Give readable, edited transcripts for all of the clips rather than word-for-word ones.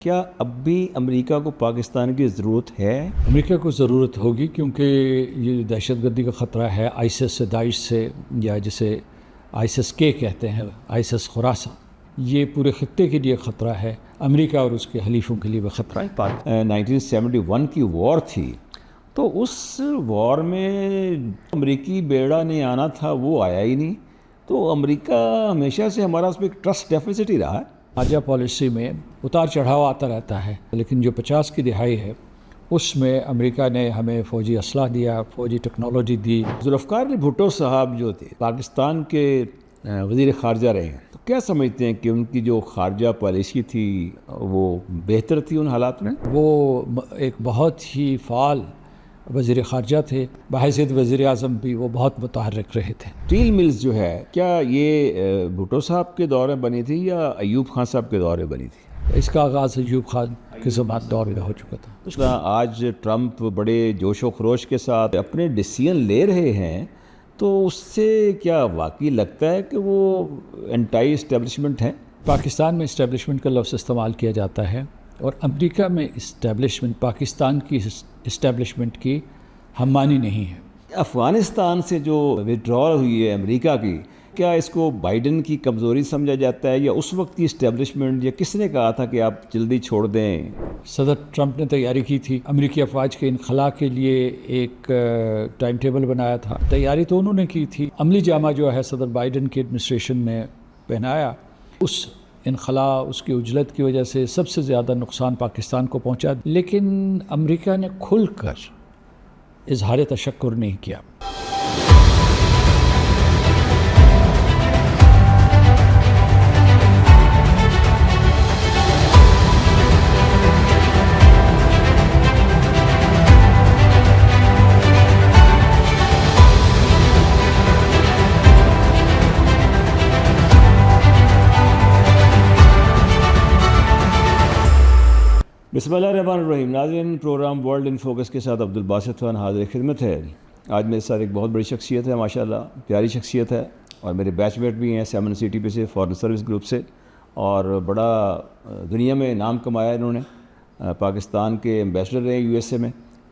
کیا اب بھی امریکہ کو پاکستان کی ضرورت ہے؟ امریکہ کو ضرورت ہوگی کیونکہ یہ دہشت گردی کا خطرہ ہے آئیسس سے، داعش سے، یا جسے آئیسس کے کہتے ہیں، آئیسس خراساں، یہ پورے خطے کے لیے خطرہ ہے، امریکہ اور اس کے حلیفوں کے لیے بھی خطرہ ہے۔ 1971 کی وار تھی، تو اس وار میں امریکی بیڑا نہیں آنا تھا، وہ آیا ہی نہیں، تو امریکہ ہمیشہ سے ہمارا اس میں ایک ٹرسٹ ڈیفیسٹ ہی رہا ہے۔ خارجہ پالیسی میں اتار چڑھاؤ آتا رہتا ہے، لیکن جو 50 کی دہائی ہے اس میں امریکہ نے ہمیں فوجی اسلحہ دیا، فوجی ٹیکنالوجی دی۔ ذوالفقار علی بھٹو صاحب جو تھے پاکستان کے وزیر خارجہ رہے ہیں، تو کیا سمجھتے ہیں کہ ان کی جو خارجہ پالیسی تھی وہ بہتر تھی ان حالات میں؟ وہ ایک بہت ہی فعال وزیر خارجہ تھے، بحیثیت وزیر اعظم بھی وہ بہت متحرک رہے تھے۔ اسٹیل ملز جو ہے، کیا یہ بھٹو صاحب کے دور میں بنی تھی یا ایوب خان صاحب کے دور میں بنی تھی؟ اس کا آغاز ایوب خان کے زمانہ دور میں ہو چکا تھا۔ آج ٹرمپ بڑے جوش و خروش کے ساتھ اپنے ڈیسیژن لے رہے ہیں، تو اس سے کیا واقعی لگتا ہے کہ وہ انٹائی اسٹیبلشمنٹ ہیں؟ پاکستان میں اسٹیبلشمنٹ کا لفظ استعمال کیا جاتا ہے، اور امریکہ میں اسٹیبلشمنٹ پاکستان کی اسٹیبلشمنٹ کی ہم معنی نہیں ہے۔ افغانستان سے جو وڈرال ہوئی ہے امریکہ کی، کیا اس کو بائیڈن کی کمزوری سمجھا جاتا ہے یا اس وقت کی اسٹیبلشمنٹ، یا کس نے کہا تھا کہ آپ جلدی چھوڑ دیں؟ صدر ٹرمپ نے تیاری کی تھی، امریکی افواج کے انخلاء کے لیے ایک ٹائم ٹیبل بنایا تھا، تیاری تو انہوں نے کی تھی، عملی جامہ جو ہے صدر بائیڈن کی ایڈمنسٹریشن نے پہنایا۔ اس انخلاء، اس کی عجلت کی وجہ سے سب سے زیادہ نقصان پاکستان کو پہنچا، لیکن امریکہ نے کھل کر اظہار تشکر نہیں کیا۔ بسم اللہ الرحمن الرحیم۔ ناظرین، پروگرام ورلڈ ان فوکس کے ساتھ عبدالباسط خان حاضر خدمت ہے۔ آج میرے ساتھ ایک بہت بڑی شخصیت ہے، ماشاءاللہ پیاری شخصیت ہے، اور میرے بیچ میٹ بھی ہیں 7 سٹی پہ سے، فارن سروس گروپ سے، اور بڑا دنیا میں نام کمایا انہوں نے۔ پاکستان کے ایمبیسڈر رہے یو ایس اے میں،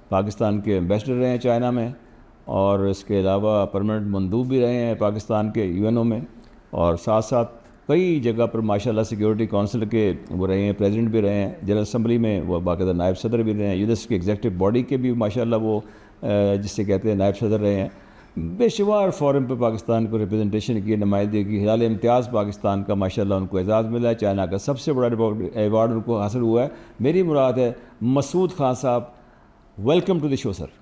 پاکستان کے ایمبیسڈر رہے ہیں چائنا میں، اور اس کے علاوہ پرماننٹ مندوب بھی رہے ہیں پاکستان کے یو این او میں، اور ساتھ ساتھ کئی جگہ پر ماشاءاللہ سیکیورٹی کونسل کے وہ رہے ہیں، پریزیڈنٹ بھی رہے ہیں، جنرل اسمبلی میں وہ باقاعدہ نائب صدر بھی رہے ہیں، یونیس کی ایگزیکٹو باڈی کے بھی ماشاءاللہ وہ جس سے کہتے ہیں نائب صدر رہے ہیں۔ بے شمار فورم پہ پاکستان کو ریپرزنٹیشن کی، نمائندگی کی، ہلال امتیاز پاکستان کا ماشاءاللہ ان کو اعزاز ملا ہے، چائنا کا سب سے بڑا ایوارڈ ان کو حاصل ہوا ہے۔ میری مراد ہے مسعود خان صاحب، ویلکم ٹو دی شو سر۔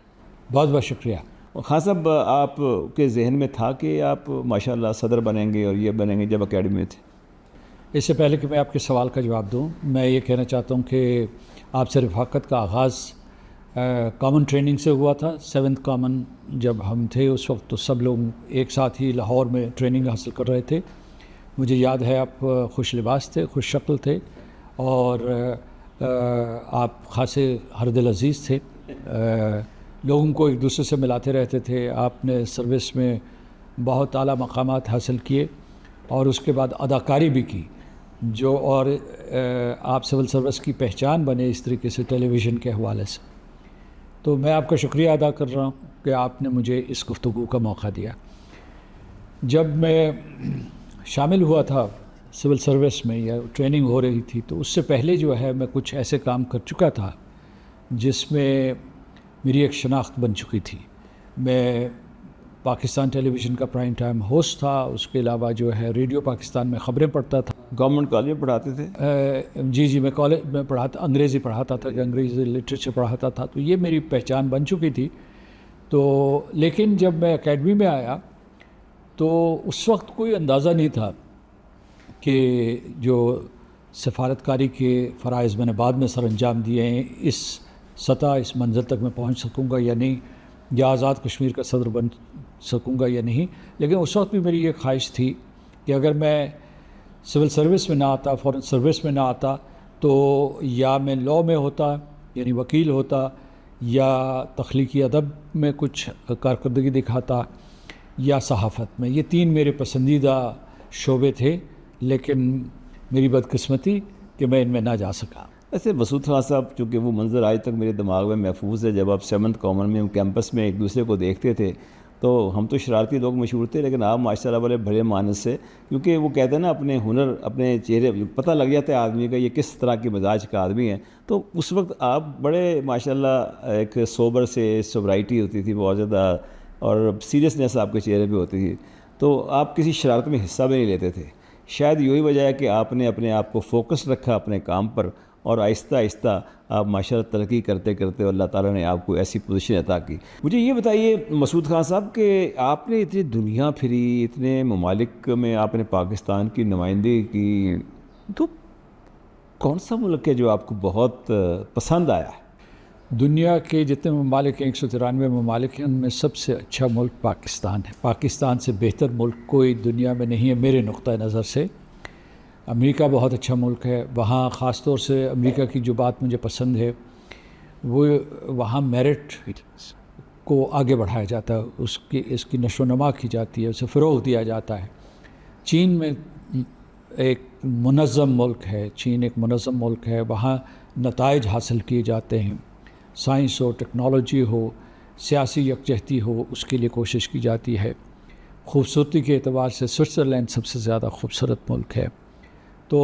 بہت بہت شکریہ۔ خان صاحب، آپ کے ذہن میں تھا کہ آپ ماشاءاللہ صدر بنیں گے اور یہ بنیں گے جب اکیڈمی میں تھے؟ اس سے پہلے کہ میں آپ کے سوال کا جواب دوں، میں یہ کہنا چاہتا ہوں کہ آپ سے رفاقت کا آغاز کامن ٹریننگ سے ہوا تھا۔ 7th کامن جب ہم تھے اس وقت، تو سب لوگ ایک ساتھ ہی لاہور میں ٹریننگ حاصل کر رہے تھے۔ مجھے یاد ہے آپ خوش لباس تھے، خوش شکل تھے، اور آپ خاصے ہر دل عزیز تھے، لوگوں کو ایک دوسرے سے ملاتے رہتے تھے۔ آپ نے سروس میں بہت اعلیٰ مقامات حاصل کیے، اور اس کے بعد اداکاری بھی کی، جو اور آپ سول سروس کی پہچان بنے اس طریقے سے ٹیلی ویژن کے حوالے سے۔ تو میں آپ کا شکریہ ادا کر رہا ہوں کہ آپ نے مجھے اس گفتگو کا موقع دیا۔ جب میں شامل ہوا تھا سول سروس میں، یا ٹریننگ ہو رہی تھی، تو اس سے پہلے جو ہے میں کچھ ایسے کام کر چکا تھا جس میں میری ایک شناخت بن چکی تھی۔ میں پاکستان ٹیلی ویژن کا پرائم ٹائم ہوسٹ تھا، اس کے علاوہ جو ہے ریڈیو پاکستان میں خبریں پڑھتا تھا۔ گورنمنٹ کالج میں پڑھاتے تھے؟ جی میں کالج میں پڑھاتا، انگریزی پڑھاتا تھا، انگریزی لٹریچر پڑھاتا تھا، تو یہ میری پہچان بن چکی تھی۔ تو لیکن جب میں اکیڈمی میں آیا تو اس وقت کوئی اندازہ نہیں تھا کہ جو سفارتکاری کے فرائض میں نے بعد میں سر انجام دیے ہیں، اس سطح، اس منزل تک میں پہنچ سکوں گا یا نہیں، یا آزاد کشمیر کا صدر بن سکوں گا یا نہیں۔ لیکن اس وقت بھی میری یہ خواہش تھی کہ اگر میں سول سروس میں نہ آتا، فورن سروس میں نہ آتا، تو یا میں لاء میں ہوتا، یعنی وکیل ہوتا، یا تخلیقی ادب میں کچھ کارکردگی دکھاتا، یا صحافت میں۔ یہ 3 میرے پسندیدہ شعبے تھے، لیکن میری بدقسمتی کہ میں ان میں نہ جا سکا۔ ویسے مسعود خان صاحب، چونکہ وہ منظر آج تک میرے دماغ میں محفوظ ہے، جب آپ 7th کامن میں ہم کیمپس میں ایک دوسرے کو دیکھتے تھے تو ہم تو شرارتی لوگ مشہور تھے، لیکن آپ ماشاء اللہ بڑے بھلے مانس سے، کیونکہ وہ کہتے ہیں نا اپنے ہنر، اپنے چہرے پتہ لگ جاتا ہے آدمی کا یہ کس طرح کے مزاج کا آدمی ہے. تو اس وقت آپ بڑے ماشاء اللہ ایک سوبر سے سوبرائٹی ہوتی تھی بہت زیادہ، اور سیریسنیس آپ کے چہرے پہ ہوتی تھی، تو آپ کسی شرارت میں حصہ بھی نہیں لیتے تھے. شاید یہی وجہ ہے کہ آپ نے اپنے آپ کو فوکس رکھا اپنے کام پر، اور آہستہ آہستہ آپ ماشاءاللہ ترقی کرتے کرتے اللہ تعالیٰ نے آپ کو ایسی پوزیشن عطا کی. مجھے یہ بتائیے مسعود خان صاحب کہ آپ نے اتنی دنیا پھری، اتنے ممالک میں آپ نے پاکستان کی نمائندگی کی، تو کون سا ملک ہے جو آپ کو بہت پسند آیا ہے؟ دنیا کے جتنے ممالک ہیں 193 ممالک ہیں، ان میں سب سے اچھا ملک پاکستان ہے. پاکستان سے بہتر ملک کوئی دنیا میں نہیں ہے میرے نقطہ نظر سے. امریکہ بہت اچھا ملک ہے، وہاں خاص طور سے امریکہ کی جو بات مجھے پسند ہے وہ وہاں میرٹ کو آگے بڑھایا جاتا ہے، اس کی نشو و نما کی جاتی ہے، اسے فروغ دیا جاتا ہے. چین میں ایک منظم ملک ہے، چین ایک منظم ملک ہے، وہاں نتائج حاصل کیے جاتے ہیں، سائنس ہو، ٹیکنالوجی ہو، سیاسی یکجہتی ہو، اس کے لیے کوشش کی جاتی ہے. خوبصورتی کے اعتبار سے سوئٹزرلینڈ سب سے زیادہ خوبصورت ملک ہے. تو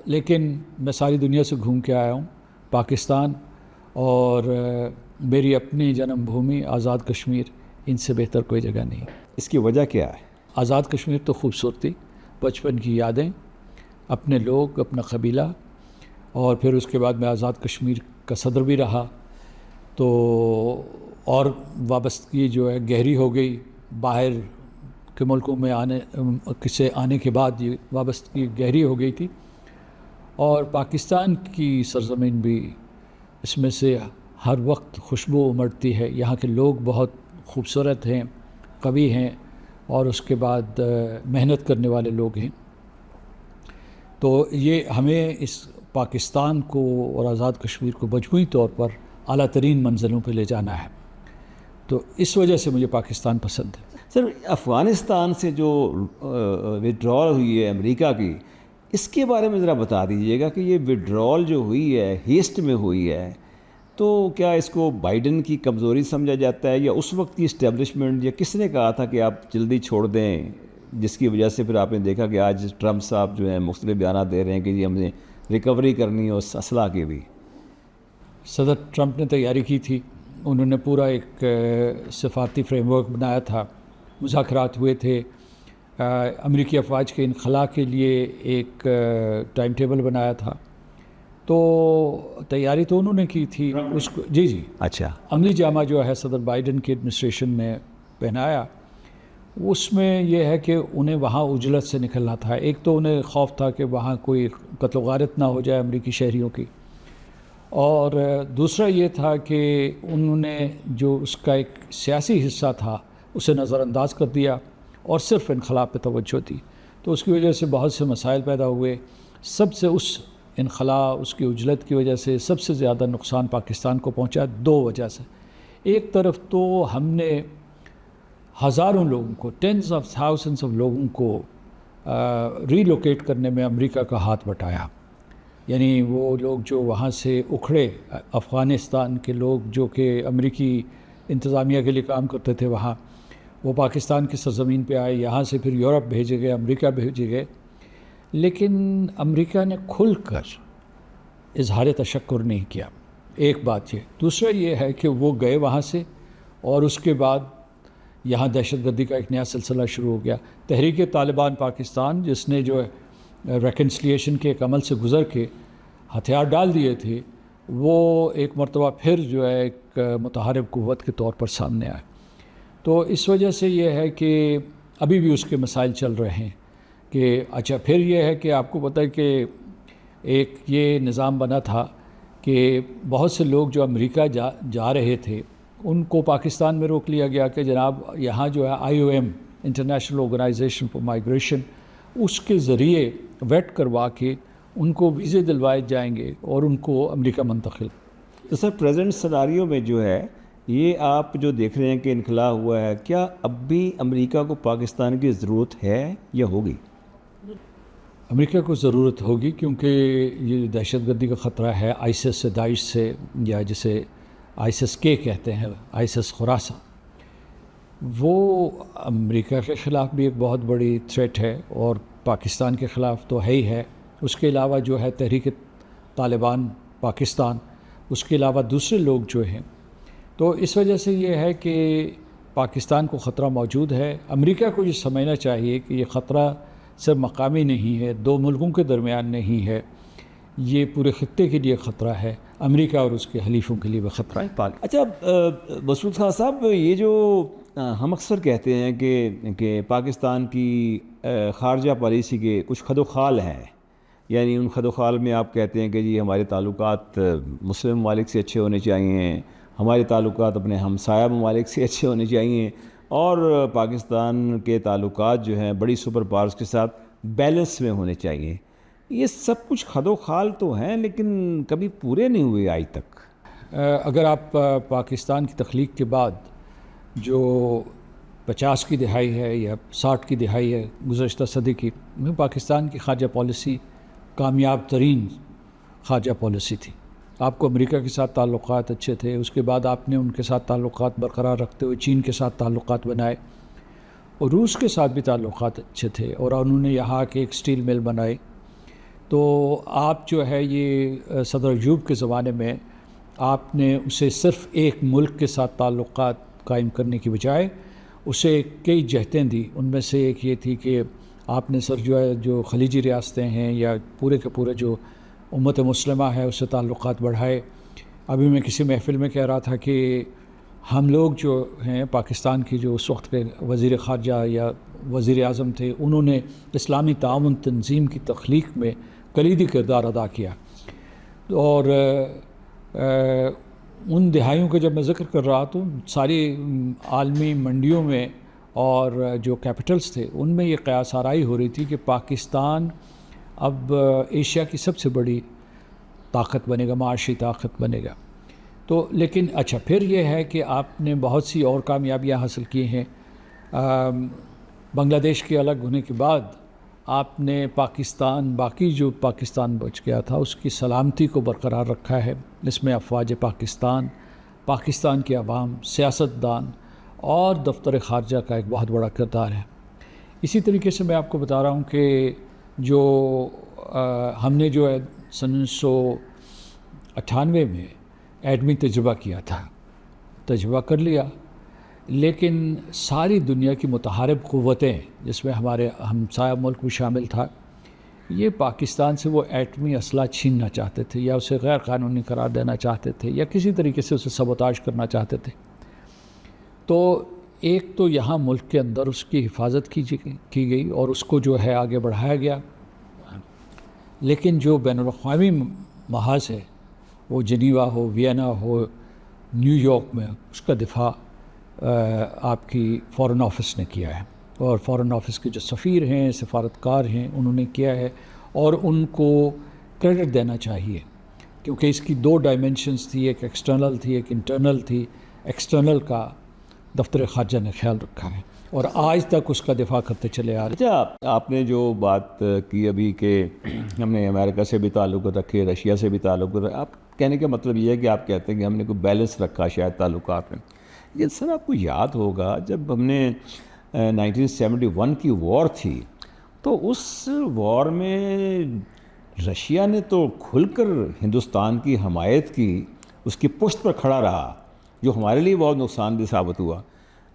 لیکن میں ساری دنیا سے گھوم کے آیا ہوں. پاکستان اور میری اپنی جنم بھومی آزاد کشمیر، ان سے بہتر کوئی جگہ نہیں. اس کی وجہ کیا ہے؟ آزاد کشمیر تو خوبصورتی، بچپن کی یادیں، اپنے لوگ، اپنا قبیلہ، اور پھر اس کے بعد میں آزاد کشمیر کا صدر بھی رہا، تو اور وابستگی جو ہے گہری ہو گئی. باہر کے ملکوں میں آنے کے بعد یہ وابستگی گہری ہو گئی تھی. اور پاکستان کی سرزمین بھی، اس میں سے ہر وقت خوشبو امڑتی ہے. یہاں کے لوگ بہت خوبصورت ہیں، قوی ہیں، اور اس کے بعد محنت کرنے والے لوگ ہیں. تو یہ ہمیں اس پاکستان کو اور آزاد کشمیر کو مجموعی طور پر اعلیٰ ترین منزلوں پہ لے جانا ہے. تو اس وجہ سے مجھے پاکستان پسند ہے. سر، افغانستان سے جو وڈرال ہوئی ہے امریکہ کی، اس کے بارے میں ذرا بتا دیجیے گا کہ یہ وڈرال جو ہوئی ہے ہیسٹ میں ہوئی ہے، تو کیا اس کو بائیڈن کی کمزوری سمجھا جاتا ہے، یا اس وقت کی اسٹیبلشمنٹ، یا کس نے کہا تھا کہ آپ جلدی چھوڑ دیں، جس کی وجہ سے پھر آپ نے دیکھا کہ آج ٹرمپ صاحب جو ہیں مختلف بیانات دے رہے ہیں کہ جی ہم نے ریکوری کرنی ہے اس اسلحہ کی بھی؟ صدر ٹرمپ نے تیاری کی تھی، انہوں نے پورا ایک سفارتی فریم ورک بنایا تھا، مذاکرات ہوئے تھے، امریکی افواج کے انخلاء کے لیے ایک ٹائم ٹیبل بنایا تھا. تو تیاری تو انہوں نے کی تھی اس کو. جی اچھا. عملی جامہ جو ہے صدر بائیڈن کی ایڈمنسٹریشن نے پہنایا، اس میں یہ ہے کہ انہیں وہاں عجلت سے نکلنا تھا. ایک تو انہیں خوف تھا کہ وہاں کوئی قتل و غارت نہ ہو جائے امریکی شہریوں کی، اور دوسرا یہ تھا کہ انہوں نے جو اس کا ایک سیاسی حصہ تھا اسے نظر انداز کر دیا اور صرف انخلاء پہ توجہ دی. تو اس کی وجہ سے بہت سے مسائل پیدا ہوئے. سب سے اس انخلاء، اس کی عجلت کی وجہ سے سب سے زیادہ نقصان پاکستان کو پہنچا 2 وجہ سے. ایک طرف تو ہم نے ہزاروں لوگوں کو، ٹینز آف تھاؤزنڈز آف لوگوں کو ری لوکیٹ کرنے میں امریکہ کا ہاتھ بٹایا. یعنی وہ لوگ جو وہاں سے اکھڑے، افغانستان کے لوگ جو کہ امریکی انتظامیہ کے لیے کام کرتے تھے وہاں، وہ پاکستان کی سرزمین پہ آئے، یہاں سے پھر یورپ بھیجے گئے، امریکہ بھیجے گئے. لیکن امریکہ نے کھل کر اظہار تشکر نہیں کیا. ایک بات یہ. دوسرا یہ ہے کہ وہ گئے وہاں سے، اور اس کے بعد یہاں دہشت گردی کا ایک نیا سلسلہ شروع ہو گیا. تحریک طالبان پاکستان، جس نے جو ہے ریکنسلیشن کے ایک عمل سے گزر کے ہتھیار ڈال دیے تھے، وہ ایک مرتبہ پھر جو ہے ایک متحارب قوت کے طور پر سامنے آئے. تو اس وجہ سے یہ ہے کہ ابھی بھی اس کے مسائل چل رہے ہیں. کہ اچھا، پھر یہ ہے کہ آپ کو پتہ ہے کہ ایک یہ نظام بنا تھا کہ بہت سے لوگ جو امریکہ جا رہے تھے ان کو پاکستان میں روک لیا گیا کہ جناب یہاں جو ہے IOM، international organization for migration, اس کے ذریعے ویٹ کروا کے ان کو ویزے دلوائے جائیں گے اور ان کو امریکہ منتقل. تو سر، پریزنٹ سناریو میں جو ہے یہ آپ جو دیکھ رہے ہیں کہ انخلاء ہوا ہے، کیا اب بھی امریکہ کو پاکستان کی ضرورت ہے یا ہوگی؟ امریکہ کو ضرورت ہوگی، کیونکہ یہ دہشت گردی کا خطرہ ہے آئیسس سے، داعش سے، یا جسے آئیسس کے کہتے ہیں، آئیسس خراساں، وہ امریکہ کے خلاف بھی ایک بہت بڑی تھریٹ ہے، اور پاکستان کے خلاف تو ہے ہی ہے۔ اس کے علاوہ جو ہے تحریک طالبان پاکستان، اس کے علاوہ دوسرے لوگ جو ہیں، تو اس وجہ سے یہ ہے کہ پاکستان کو خطرہ موجود ہے۔ امریکہ کو یہ سمجھنا چاہیے کہ یہ خطرہ صرف مقامی نہیں ہے، دو ملکوں کے درمیان نہیں ہے، یہ پورے خطے کے لیے خطرہ ہے، امریکہ اور اس کے حلیفوں کے لیے بھی خطرہ ہے۔ اچھا مسعود خان صاحب، یہ جو ہم اکثر کہتے ہیں کہ پاکستان کی خارجہ پالیسی کے کچھ خد و خال ہیں، یعنی ان خد و خال میں آپ کہتے ہیں کہ جی ہمارے تعلقات مسلم ممالک سے اچھے ہونے چاہیے، ہمارے تعلقات اپنے ہمسایہ ممالک سے اچھے ہونے چاہیے، اور پاکستان کے تعلقات جو ہیں بڑی سپر پاورز کے ساتھ بیلنس میں ہونے چاہیے۔ یہ سب کچھ خد و خال تو ہیں، لیکن کبھی پورے نہیں ہوئے آج تک۔ اگر آپ پاکستان کی تخلیق کے بعد جو 50 کی دہائی ہے یا 60 کی دہائی ہے گزشتہ صدی کی، میں پاکستان کی خارجہ پالیسی کامیاب ترین خارجہ پالیسی تھی۔ آپ کو امریکہ کے ساتھ تعلقات اچھے تھے، اس کے بعد آپ نے ان کے ساتھ تعلقات برقرار رکھتے ہوئے چین کے ساتھ تعلقات بنائے، اور روس کے ساتھ بھی تعلقات اچھے تھے، اور انہوں نے یہاں کے ایک سٹیل مل بنائے۔ تو آپ جو ہے یہ صدر ایوب کے زمانے میں آپ نے اسے صرف ایک ملک کے ساتھ تعلقات قائم کرنے کی بجائے اسے کئی جہتیں دی۔ ان میں سے ایک یہ تھی کہ آپ نے جو خلیجی ریاستیں ہیں یا پورے کے پورے جو امت مسلمہ ہے اس سے تعلقات بڑھائے۔ ابھی میں کسی محفل میں کہہ رہا تھا کہ ہم لوگ جو ہیں پاکستان کی جو اس وقت کے وزیر خارجہ یا وزیر اعظم تھے، انہوں نے اسلامی تعاون تنظیم کی تخلیق میں کلیدی کردار ادا کیا، اور ان دہائیوں کا جب میں ذکر کر رہا تو ساری عالمی منڈیوں میں اور جو کیپٹلز تھے ان میں یہ قیاس آرائی ہو رہی تھی کہ پاکستان اب ایشیا کی سب سے بڑی طاقت بنے گا، معاشی طاقت بنے گا۔ تو لیکن اچھا پھر یہ ہے کہ آپ نے بہت سی اور کامیابیاں حاصل کی ہیں۔ بنگلہ دیش کے الگ ہونے کے بعد آپ نے باقی جو پاکستان بچ گیا تھا اس کی سلامتی کو برقرار رکھا ہے۔ اس میں افواج پاکستان کے عوام، سیاستدان اور دفتر خارجہ کا ایک بہت بڑا کردار ہے۔ اسی طریقے سے میں آپ کو بتا رہا ہوں کہ جو ہم نے جو ہے 1998 میں ایٹمی تجربہ کیا تھا، تجربہ کر لیا، لیکن ساری دنیا کی متحارب قوتیں جس میں ہمارے ہمسایہ ملک بھی شامل تھا، یہ پاکستان سے وہ ایٹمی اسلحہ چھیننا چاہتے تھے یا اسے غیر قانونی قرار دینا چاہتے تھے یا کسی طریقے سے اسے سبوتاژ کرنا چاہتے تھے۔ تو ایک تو یہاں ملک کے اندر اس کی حفاظت کی گئی اور اس کو جو ہے آگے بڑھایا گیا، لیکن جو بین الاقوامی محاذ ہے، وہ جنیوا ہو، وینا ہو، نیو یارک میں، اس کا دفاع آپ کی فارن آفس نے کیا ہے، اور فارن آفس کے جو سفیر ہیں، سفارتکار ہیں، انہوں نے کیا ہے، اور ان کو کریڈٹ دینا چاہیے، کیونکہ اس کی دو ڈائمنشنز تھی، ایک ایکسٹرنل تھی، ایک انٹرنل تھی۔ ایکسٹرنل کا دفتر خارجہ نے خیال رکھا ہے اور آج تک اس کا دفاع کرتے چلے آ رہے ہیں۔ اچھا، آپ نے جو بات کی ابھی کہ ہم نے امریکہ سے بھی تعلق رکھے، رشیا سے بھی تعلق رکھے، آپ کہنے کا مطلب یہ ہے کہ آپ کہتے ہیں کہ ہم نے کوئی بیلنس رکھا شاید تعلقات میں۔ یہ سر آپ کو یاد ہوگا جب ہم نے 1971 کی وار تھی، تو اس وار میں رشیا نے تو کھل کر ہندوستان کی حمایت کی، اس کی پشت پر کھڑا رہا، جو ہمارے لیے بہت نقصان دہ ثابت ہوا،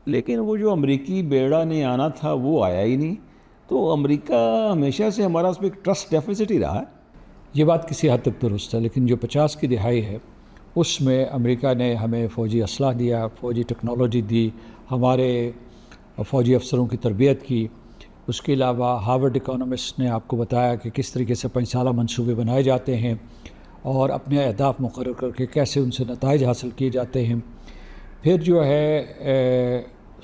لیکن وہ جو امریکی بیڑا نے آنا تھا وہ آیا ہی نہیں۔ تو امریکہ ہمیشہ سے ہمارا اس میں ایک ٹرسٹ ڈیفیسٹ ہی رہا ہے۔ یہ بات کسی حد تک درست ہے، لیکن جو 50 کی دہائی ہے اس میں امریکہ نے ہمیں فوجی اسلحہ دیا، فوجی ٹیکنالوجی دی، ہمارے فوجی افسروں کی تربیت کی۔ اس کے علاوہ ہارورڈ اکانومسٹ نے آپ کو بتایا کہ کس طریقے سے 5 سالہ منصوبے بنائے جاتے ہیں اور اپنے اہداف مقرر کر کے کیسے ان سے نتائج حاصل کیے جاتے ہیں۔ پھر جو ہے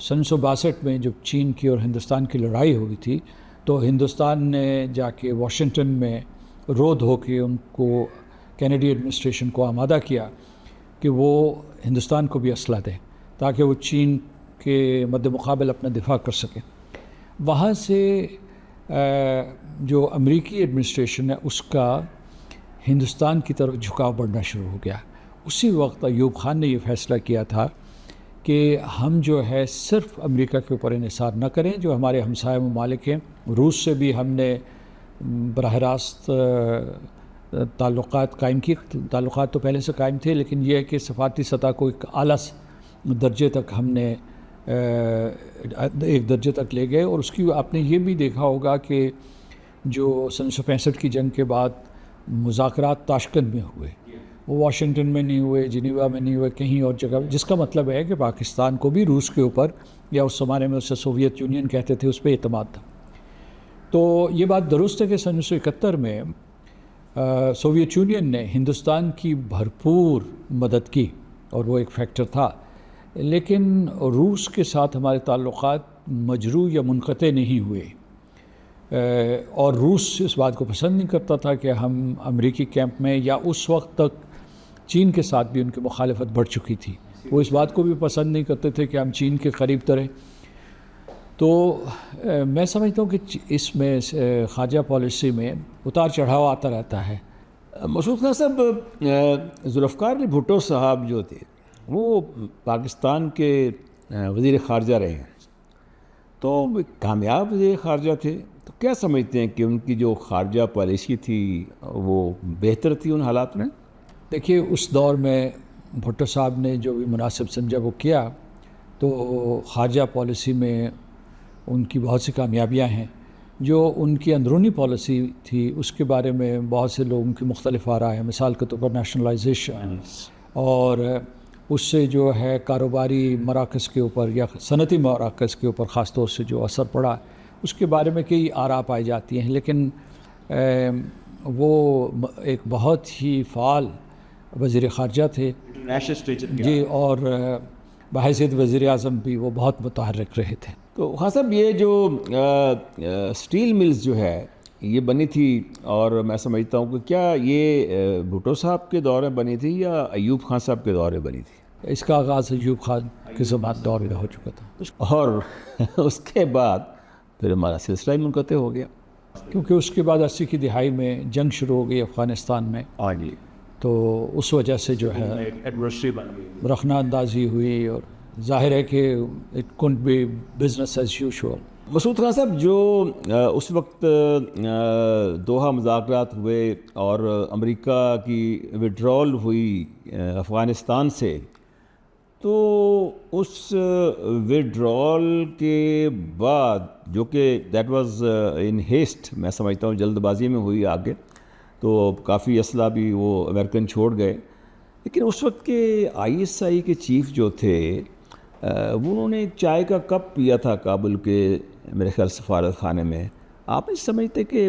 1962 میں جب چین کی اور ہندوستان کی لڑائی ہوئی تھی، تو ہندوستان نے جا کے واشنگٹن میں رو دھو کے ان کو کینیڈی ایڈمنسٹریشن کو آمادہ کیا کہ وہ ہندوستان کو بھی اسلحہ دیں تاکہ وہ چین کے مد مقابل اپنا دفاع کر سکیں۔ وہاں سے جو امریکی ایڈمنسٹریشن ہے اس کا ہندوستان کی طرف جھکاؤ بڑھنا شروع ہو گیا. اسی وقت ایوب خان نے یہ فیصلہ کیا تھا کہ ہم جو ہے صرف امریکہ کے اوپر انحصار نہ کریں, جو ہمارے ہمسائے ممالک ہیں. روس سے بھی ہم نے براہ راست تعلقات قائم کی. تعلقات تو پہلے سے قائم تھے, لیکن یہ ہے کہ سفارتی سطح کو ایک اعلیٰ درجے تک ہم نے ایک درجے تک لے گئے. اور اس کی آپ نے یہ بھی دیکھا ہوگا کہ جو 1965 کی جنگ کے بعد مذاکرات تاشکند میں ہوئے, وہ واشنگٹن میں نہیں ہوئے, جنیوا میں نہیں ہوئے, کہیں اور جگہ, جس کا مطلب ہے کہ پاکستان کو بھی روس کے اوپر, یا اس زمانے میں اسے سوویت یونین کہتے تھے, اس پہ اعتماد تھا. تو یہ بات درست ہے کہ 1971 میں سوویت یونین نے ہندوستان کی بھرپور مدد کی اور وہ ایک فیکٹر تھا, لیکن روس کے ساتھ ہمارے تعلقات مجروح یا منقطع نہیں ہوئے. اور روس اس بات کو پسند نہیں کرتا تھا کہ ہم امریکی کیمپ میں, یا اس وقت تک چین کے ساتھ بھی ان کی مخالفت بڑھ چکی تھی, وہ اس بات کو بھی پسند نہیں کرتے تھے کہ ہم چین کے قریب تریں. تو میں سمجھتا ہوں کہ اس میں خارجہ پالیسی میں اتار چڑھاؤ آتا رہتا ہے. مسعود خان صاحب, ذوالفقار علی بھٹو صاحب جو تھے وہ پاکستان کے وزیر خارجہ رہے ہیں, تو کامیاب وزیر خارجہ تھے. تو کیا سمجھتے ہیں کہ ان کی جو خارجہ پالیسی تھی وہ بہتر تھی ان حالات میں؟ دیکھیے, اس دور میں بھٹو صاحب نے جو بھی مناسب سمجھا وہ کیا. تو خارجہ پالیسی میں ان کی بہت سی کامیابیاں ہیں. جو ان کی اندرونی پالیسی تھی اس کے بارے میں بہت سے لوگوں کی مختلف آراء ہیں. مثال کے طور پر نیشنلائزیشن, اور اس سے جو ہے کاروباری مراکز کے اوپر یا صنعتی مراکز کے اوپر خاص طور سے جو اثر پڑا, اس کے بارے میں کئی آراء پائی جاتی ہیں. لیکن وہ ایک بہت ہی فعال وزیر خارجہ تھے جی, اور بحیثیت وزیر اعظم بھی وہ بہت متحرک رہے تھے. تو خان صاحب, یہ جو سٹیل ملز جو ہے یہ بنی تھی, اور میں سمجھتا ہوں کہ کیا یہ بھٹو صاحب کے دور میں بنی تھی یا ایوب خان صاحب کے دور میں بنی تھی؟ اس کا آغاز ایوب خان کے زمانے دور میں ہو چکا تھا, اور اس کے بعد پھر ہمارا سلسلہ ہی منقطع ہو گیا, کیونکہ اس کے بعد 80 کی دہائی میں جنگ شروع ہو گئی افغانستان میں. تو اس وجہ سے جو ہے رخنہ اندازی ہوئی, اور ظاہر ہے کہ it can't be business as usual. Masood Khan صاحب, جو اس وقت دوحہ مذاکرات ہوئے اور امریکہ کی وڈرال ہوئی افغانستان سے, تو اس وڈرال کے بعد جو کہ دیٹ واز ان ہیسٹ, میں سمجھتا ہوں جلد بازی میں ہوئی آگے, تو کافی اسلحہ بھی وہ امریکن چھوڑ گئے. لیکن اس وقت کے ISI کے چیف جو تھے وہ انہوں نے ایک چائے کا کپ پیا تھا کابل کے میرے خیال سفارت خانے میں. آپ نہیں سمجھتے کہ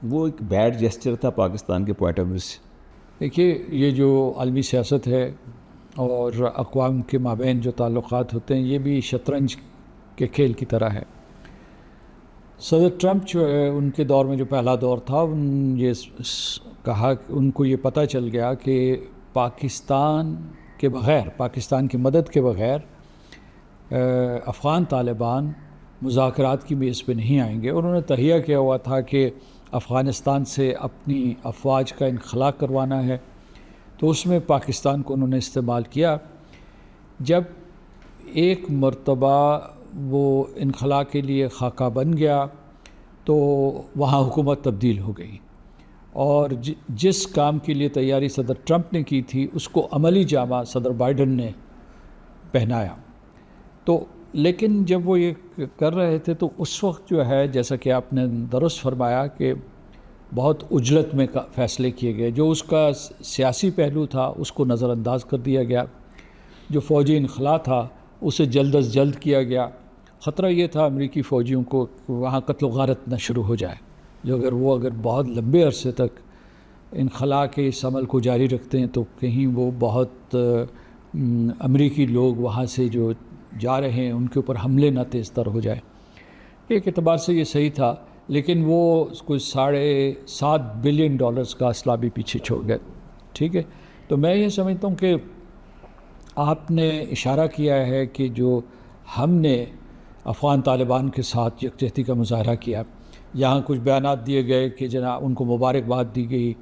وہ ایک بیڈ جیسچر تھا پاکستان کے پوائنٹ آف ویو سے؟ دیکھیے, یہ جو عالمی سیاست ہے اور اقوام کے مابین جو تعلقات ہوتے ہیں, یہ بھی شطرنج کے کھیل کی طرح ہے. صدر ٹرمپ جو ہے, ان کے دور میں جو پہلا دور تھا, یہ کہا, ان کو یہ پتہ چل گیا کہ پاکستان کے بغیر, پاکستان کی مدد کے بغیر افغان طالبان مذاکرات کی میز پہ نہیں آئیں گے. اور انہوں نے تہیہ کیا ہوا تھا کہ افغانستان سے اپنی افواج کا انخلا کروانا ہے. تو اس میں پاکستان کو انہوں نے استعمال کیا. جب ایک مرتبہ وہ انخلا کے لیے خاکہ بن گیا تو وہاں حکومت تبدیل ہو گئی, اور جس کام کے لیے تیاری صدر ٹرمپ نے کی تھی اس کو عملی جامہ صدر بائیڈن نے پہنایا. تو لیکن جب وہ یہ کر رہے تھے تو اس وقت جو ہے, جیسا کہ آپ نے درست فرمایا کہ بہت عجلت میں فیصلے کیے گئے. جو اس کا سیاسی پہلو تھا اس کو نظر انداز کر دیا گیا, جو فوجی انخلا تھا اسے جلد از جلد کیا گیا. خطرہ یہ تھا امریکی فوجیوں کو وہاں قتل و غارت نہ شروع ہو جائے, جو اگر بہت لمبے عرصے تک انخلا کے اس عمل کو جاری رکھتے ہیں تو کہیں وہ بہت امریکی لوگ وہاں سے جو جا رہے ہیں ان کے اوپر حملے نہ تیز تر ہو جائے. ایک اعتبار سے یہ صحیح تھا, لیکن وہ کوئی $7.5 بلین کا اسلحہ بھی پیچھے چھوڑ گئے. ٹھیک ہے, تو میں یہ سمجھتا ہوں کہ آپ نے اشارہ کیا ہے کہ جو ہم نے افغان طالبان کے ساتھ یکجہتی کا مظاہرہ کیا, یہاں کچھ بیانات دیے گئے کہ جناب ان کو مبارکباد دی گئی،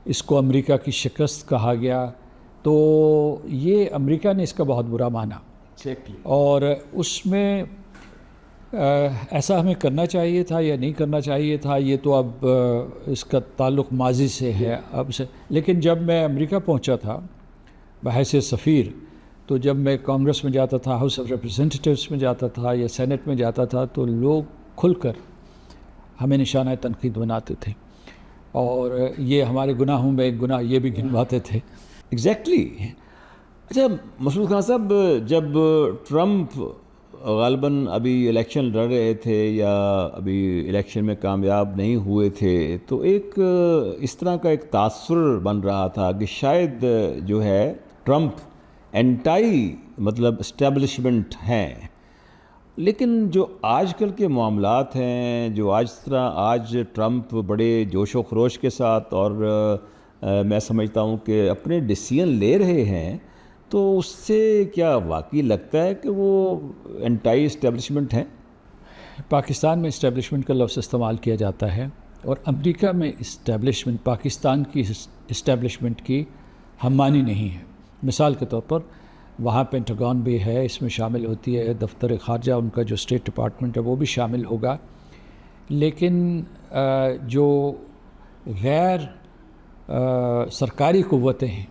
اس کو امریکہ کی شکست کہا گیا، تو یہ امریکہ نے اس کا بہت برا مانا، اور اس میں ایسا ہمیں کرنا چاہیے تھا یا نہیں کرنا چاہیے تھا، یہ تو اب اس کا تعلق ماضی سے ہے اب سے. لیکن جب میں امریکہ پہنچا تھا بحیثیت سفیر، تو جب میں کانگریس میں جاتا تھا، ہاؤس آف ریپریزنٹیٹیوز میں جاتا تھا یا سینٹ میں جاتا تھا، تو لوگ کھل کر ہمیں نشانہ تنقید بناتے تھے، اور یہ ہمارے گناہوں میں ایک گناہ یہ بھی گنواتے تھے. ایگزیکٹلی. اچھا مسعود خان صاحب، جب ٹرمپ غالباً ابھی الیکشن لڑ رہے تھے یا ابھی الیکشن میں کامیاب نہیں ہوئے تھے، تو ایک اس طرح کا ایک تاثر بن رہا تھا کہ شاید جو ہے ٹرمپ اینٹائی مطلب اسٹیبلشمنٹ ہیں. لیکن جو آج کل کے معاملات ہیں، جو آج ٹرمپ بڑے جوش و خروش کے ساتھ اور میں سمجھتا ہوں کہ اپنے ڈیسیژن لے رہے ہیں، تو اس سے کیا واقعی لگتا ہے کہ وہ اینٹائی اسٹیبلشمنٹ ہیں؟ پاکستان میں اسٹیبلشمنٹ کا لفظ استعمال کیا جاتا ہے، اور امریکہ میں اسٹیبلشمنٹ پاکستان کی اسٹیبلشمنٹ کی ہم معنی نہیں ہے. مثال کے طور پر وہاں پینٹاگون بھی ہے، اس میں شامل ہوتی ہے، دفتر خارجہ ان کا جو اسٹیٹ ڈپارٹمنٹ ہے وہ بھی شامل ہوگا. لیکن جو غیر سرکاری قوتیں ہیں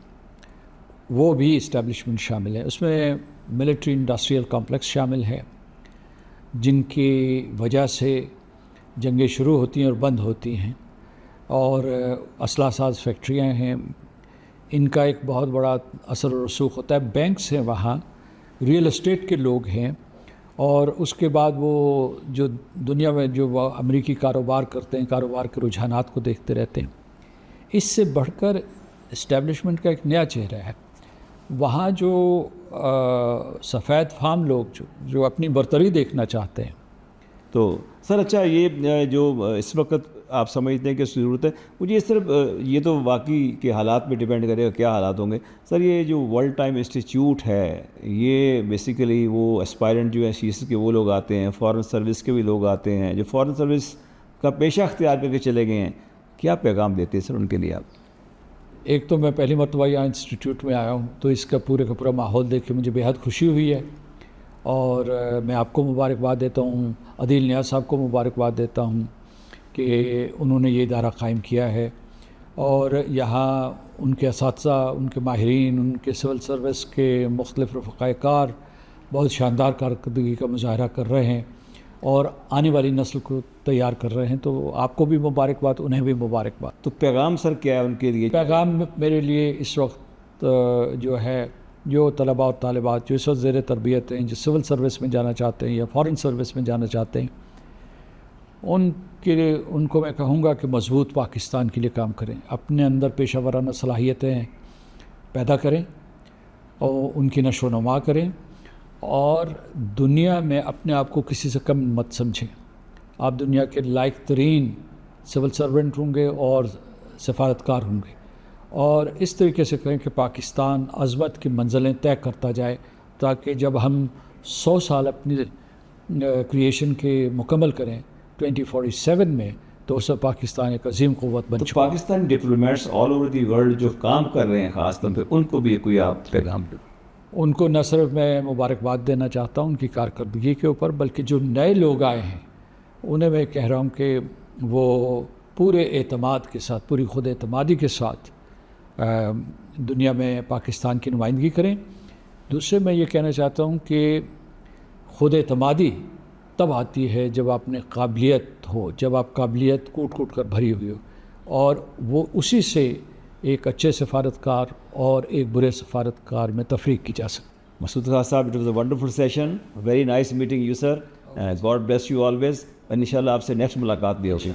وہ بھی اسٹیبلشمنٹ شامل ہے. اس میں ملٹری انڈسٹریل کمپلیکس شامل ہے، جن کی وجہ سے جنگیں شروع ہوتی ہیں اور بند ہوتی ہیں، اور اسلحہ ساز فیکٹریاں ہیں، ان کا ایک بہت بڑا اثر و رسوخ ہوتا ہے. بینکس ہیں وہاں، ریئل اسٹیٹ کے لوگ ہیں، اور اس کے بعد وہ جو دنیا میں جو وہ امریکی کاروبار کرتے ہیں، کاروبار کے رجحانات کو دیکھتے رہتے ہیں. اس سے بڑھ کر اسٹیبلشمنٹ کا ایک نیا چہرہ ہے. وہاں جو سفید فام لوگ جو اپنی برتری دیکھنا چاہتے ہیں. تو سر اچھا، یہ جو اس وقت آپ سمجھتے ہیں کہ ضرورت ہے، مجھے صرف یہ تو واقعی کے حالات پہ ڈیپینڈ کرے گا کیا حالات ہوں گے. سر یہ جو ورلڈ ٹائم انسٹیٹیوٹ ہے، یہ بیسیکلی وہ اسپائرنٹ جو ہے شیس کے وہ لوگ آتے ہیں، فارن سروس کے بھی لوگ آتے ہیں جو فارن سروس کا پیشہ اختیار کر کے چلے گئے ہیں. کیا پیغام دیتے ہیں سر ان کے لیے آپ؟ ایک تو میں پہلی مرتبہ یہاں انسٹیٹیوٹ میں آیا ہوں، تو اس کا پورا ماحول دیکھ کے مجھے بےحد خوشی ہوئی ہے، اور میں آپ کو مبارکباد دیتا ہوں، عدیل نیاز صاحب کو مبارکباد دیتا ہوں کہ انہوں نے یہ ادارہ قائم کیا ہے. اور یہاں ان کے اساتذہ، ان کے ماہرین، ان کے سول سروس کے مختلف رفقائے کار بہت شاندار کارکردگی کا مظاہرہ کر رہے ہیں، اور آنے والی نسل کو تیار کر رہے ہیں. تو آپ کو بھی مبارکباد، انہیں بھی مبارکباد. تو پیغام سر کیا ہے ان کے لیے؟ پیغام میرے لیے اس وقت جو ہے، جو طلباء اور طالبات جو اس وقت زیر تربیت ہیں، جو سول سروس میں جانا چاہتے ہیں یا فارن سروس میں جانا چاہتے ہیں، ان کو میں کہوں گا کہ مضبوط پاکستان کے لیے کام کریں. اپنے اندر پیشہ ورانہ صلاحیتیں پیدا کریں اور ان کی نشو و نما کریں، اور دنیا میں اپنے آپ کو کسی سے کم مت سمجھیں. آپ دنیا کے لائق ترین سول سرونٹ ہوں گے اور سفارتکار ہوں گے، اور اس طریقے سے کہیں کہ پاکستان عظمت کی منزلیں طے کرتا جائے، تاکہ جب ہم 100 سال اپنی کریشن کے مکمل کریں 2047 میں، تو اس سے پاکستان ایک عظیم قوت بن چکا. Pakistani diplomats all over the world جو کام کر رہے ہیں خاص طور پہ، ان کو بھی کوئی آپ پیغام دیں؟ ان کو نہ صرف میں مبارکباد دینا چاہتا ہوں ان کی کارکردگی کے اوپر، بلکہ جو نئے لوگ آئے ہیں انہیں میں کہہ رہا ہوں کہ وہ پورے اعتماد کے ساتھ، پوری خود اعتمادی کے ساتھ دنیا میں پاکستان کی نمائندگی کریں. دوسرے میں یہ کہنا چاہتا ہوں کہ خود اعتمادی تب آتی ہے جب آپ نے قابلیت ہو، جب آپ قابلیت کوٹ کر بھری ہوئی ہو، اور وہ اسی سے ایک اچھے سفارتکار اور ایک برے سفارتکار میں تفریق کی جا سکتی. مسعود خان صاحب، it was a wonderful session, very nice meeting you sir, God bless you always. انشاءاللہ آپ سے نیکسٹ ملاقات بھی ہوگی.